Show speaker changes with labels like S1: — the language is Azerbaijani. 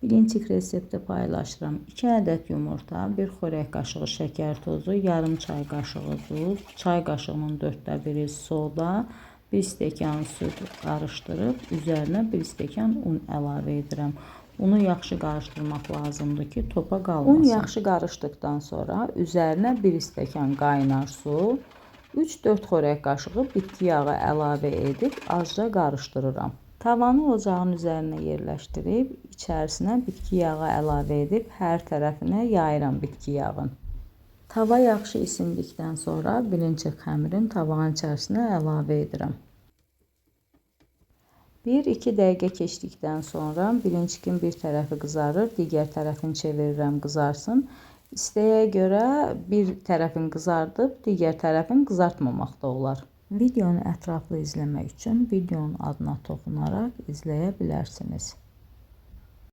S1: Birinci resepti paylaşıram. 2 ədəd yumurta, 1 xörək qaşığı şəkər tozu, yarım çay qaşığı duz, çay qaşığının 1/4 soda, 1 stəkan süd qarışdırıb, üzərinə 1 stəkan un əlavə edirəm. Unu yaxşı qarışdırmaq lazımdır ki, topa qalmasın. Un yaxşı qarışdıqdan sonra üzərinə 1 stəkan qaynar su, 3-4 xörək qaşığı bitki yağı əlavə edib azca qarışdırıram. Tavanı ocağın üzərinə yerləşdirib, içərisinə bitki yağı əlavə edib, hər tərəfinə yayıram bitki yağın. Tava yaxşı isindikdən sonra birinci xəmirin tavanın içərisinə əlavə edirəm. 1-2 dəqiqə keçdikdən sonra birincinin bir tərəfi qızarır, digər tərəfini çevirirəm qızarsın. İstəyə görə bir tərəfini qızardıb, digər tərəfini qızartmamaq da olar. Videonu ətraflı izləmək üçün videonun adına toxunaraq izləyə bilərsiniz.